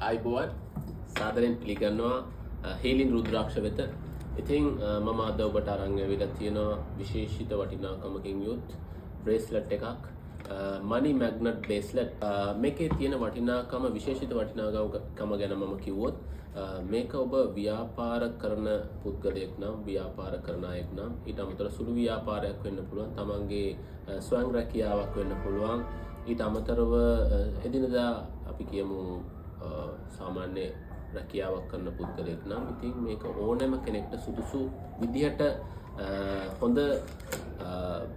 අයිබෝවන් සාදරයෙන් පිළිගන්නවා හීලින් රුද්‍රාක්ෂ වෙත. ඉතින් මම අද ඔබට අරන් ඇවිල්ලා තියෙනවා විශේෂිත වටිනාකමකින් යුත් බ්‍රේස්ලට් එකක්. මනි මැග්නට් බ්‍රේස්ලට්. මේකේ තියෙන වටිනාකම විශේෂිත වටිනාකම ගැන මම කිව්වොත් මේක ඔබ ව්‍යාපාර කරන පුද්ගලයෙක් නම් ව්‍යාපාර කරන අයෙක් නම් ඊට අමතරව සුළු ව්‍යාපාරයක් වෙන්න පුළුවන්. තමන්ගේ ස්වයං රැකියාවක් වෙන්න පුළුවන්. ඊට අමතරව එදිනදා අපි කියමු සාමාන්‍ය රැකියාවක් කරන පුද්ගලයෙක් නම් ඉතින් මේක ඕනෑම කෙනෙක්ට සුදුසු විදිහට හොඳ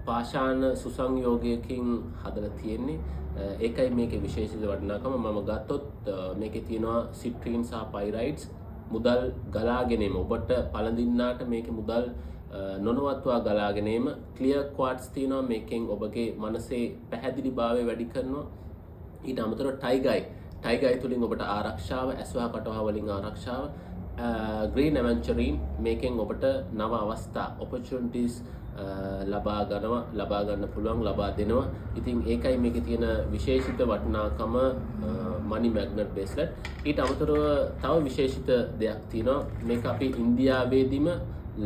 පාෂාණ සුසංයෝගයකින් හදලා තියෙන්නේ. ඒකයි මේකේ විශේෂිත වටිනාකම. මම ගත්තොත් මේකේ තියෙනවා සිට්‍රීන් සහ පයිරයිඩ්ස් මුදල් ගලාගෙන එීම. ඔබට පළඳින්නාට මේකේ මුදල් නොනවත්වා ගලාගෙන එීම. ක්ලියර් ක්වාට්ස් තියෙනවා. මේකෙන් ඔබගේ මනසේ පැහැදිලිභාවය වැඩි කරනවා. ඊට අමතරව ටයිගයි තුලින් ඔබට ආරක්ෂාව, ඇස්වහ කටවහ වලින් ආරක්ෂාව, ග්‍රීන් ඇවෙන්චරින් මේකෙන් ඔබට නව අවස්ථා opportunities ලබා ගන්න පුළුවන්, ලබා දෙනවා. ඉතින් ඒකයි මේකේ තියෙන විශේෂිත වටිනාකම මනි මැග්නට් බ්‍රේස්ලට්. ඊට අමතරව තව විශේෂිත දෙයක් තියෙනවා. මේක අපි ඉන්දියාවේදීම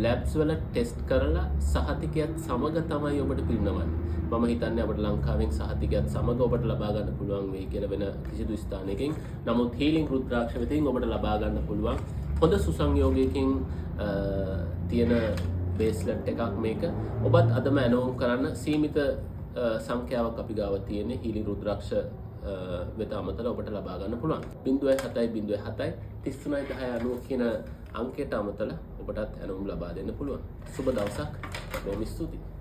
ලැබ්ස් වල ටෙස්ට් කරලා සහතිකයත් සමග තමයි ඔබට පිරිනවන්නේ. මම හිතන්නේ අපිට ලංකාවෙන් සහතිකයත් සමග ඔබට ලබා ගන්න පුළුවන් වෙයි කියලා වෙන කිසිදු ස්ථානයකින්. නමුත් හීලින් රුද්‍රාක්ෂ වෙතින් ඔබට ලබා ගන්න පුළුවන් හොඳ සුසංයෝගයකින් තියෙන බේස්ලට් එකක් මේක. ඔබත් අදම ඇනෝම් කරන්න. සීමිත සංඛ්‍යාවක් අපි ගාව තියෙන්නේ. හීලින් රුද්‍රාක්ෂ වෙත අමතරව ඔබට ලබා ගන්න පුළුවන්. 0707 33 10 90 කියන අංකයට අමතරව ඔබටත් ඇනෝම් ලබා දෙන්න පුළුවන්. සුබ දවසක්. බොහොම ස්තුතියි.